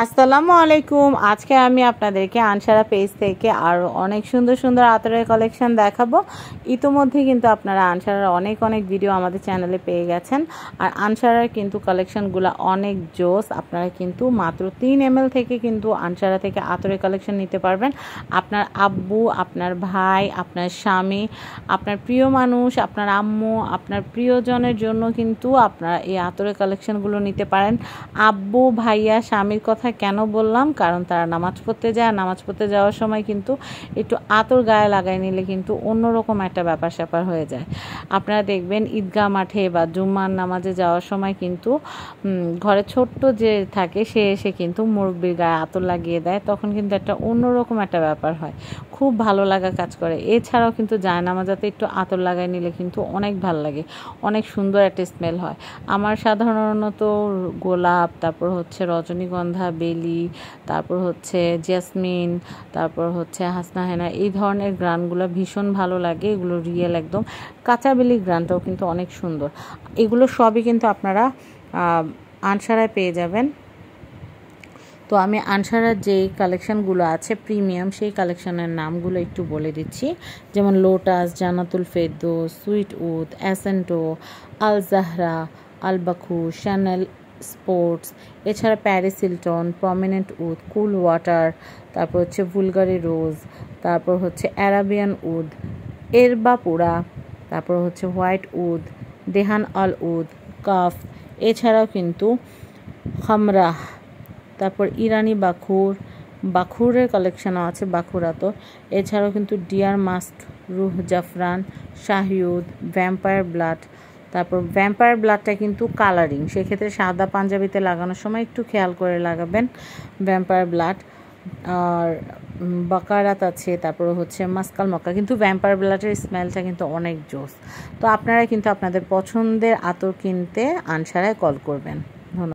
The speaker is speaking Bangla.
আসসালামু আলাইকুম। আজকে আমি আপনাদেরকে আনসারা পেজ থেকে আরও অনেক সুন্দর সুন্দর আতরের কালেকশন দেখাবো। ইতিমধ্যে কিন্তু আপনারা আনসারার অনেক ভিডিও আমাদের চ্যানেলে পেয়ে গেছেন। আর আনসারার কিন্তু কালেকশনগুলো অনেক জোস। আপনারা কিন্তু মাত্র 3 ml থেকে কিন্তু আনসারা থেকে আতরের কালেকশন নিতে পারবেন। আপনার আব্বু, আপনার ভাই, আপনার স্বামী, আপনার প্রিয় মানুষ, আপনার আম্মু, আপনার প্রিয়জনের জন্য কিন্তু আপনারা এই আতরের কালেকশনগুলো নিতে পারেন। আব্বু, ভাইয়া, স্বামীর কথা কেন বললাম, কারণ তারা নামাজ পড়তে যায়। নামাজ পড়তে যাওয়ার সময় কিন্তু একটু আতর গায়ে লাগাই নিলে কিন্তু অন্যরকম একটা ব্যাপার স্যাপার হয়ে যায়। আপনারা দেখবেন ঈদগাহ মাঠে বা জুম্মার নামাজে যাওয়ার সময় কিন্তু ঘরে ছোট্ট যে থাকে সে এসে কিন্তু মুরব্বির গায়ে আতর লাগিয়ে দেয়, তখন কিন্তু একটা অন্যরকম একটা ব্যাপার হয়, খুব ভালো লাগা কাজ করে। এছাড়াও কিন্তু জায়নামাজাতে একটু আতর লাগাই নিলে কিন্তু অনেক ভালো লাগে, অনেক সুন্দর একটা স্মেল হয়। আমার সাধারণত গোলাপ, তারপর হচ্ছে রজনীগন্ধা, বেলি, তারপর হচ্ছে জেসমিন, তারপর হচ্ছে হাসনা হেনা, এই ধরনের গ্রানগুলো ভীষণ ভালো লাগে। এগুলো রিয়েল একদম। কাঁচা বেলি গ্রানটাও কিন্তু অনেক সুন্দর। এগুলো সবই কিন্তু আপনারা আনসারায় পেয়ে যাবেন। তো আমি আনসারার যেই কালেকশানগুলো আছে প্রিমিয়াম, সেই কালেকশানের নামগুলো একটু বলে দিচ্ছি। যেমন লোটাস, জান্নাতুল ফেরদৌস, সুইট উড, অ্যাসেন্টো, আল জাহরা, আলবাখু, শ্যানেল স্পোর্টস, এছাড়া Paris Hilton, prominent oud, cool water, তারপর হচ্ছে বুলগারি রোজ, তারপর হচ্ছে অ্যারাবিয়ান উড, এরবাপুরা, তারপর হচ্ছে হোয়াইট উড, দেহান আল উড, কাফ, এছাড়াও কিন্তু খামরা, তারপর ইরানি বাখুরের কালেকশানও আছে, বাখুরা তো। এছাড়াও কিন্তু ডিয়ার মাস্ক, রুহ জাফরান, শাহিউদ, ভ্যাম্পায়ার ব্লাড। তারপর ভ্যাম্পায়ার ব্লাডটা কিন্তু কালারিং, সেক্ষেত্রে সাদা পাঞ্জাবিতে লাগানোর সময় একটু খেয়াল করে লাগাবেন ভ্যাম্পায়ার ব্লাড। আর বাকারাত আছে, তারপর হচ্ছে মাস্কাল মক্কা। কিন্তু ভ্যাম্পায়ার ব্লাডের স্মেলটা কিন্তু অনেক জোস। তো আপনারা কিন্তু আপনাদের পছন্দের আতর কিনতে আনসারায় কল করবেন। ধন্যবাদ।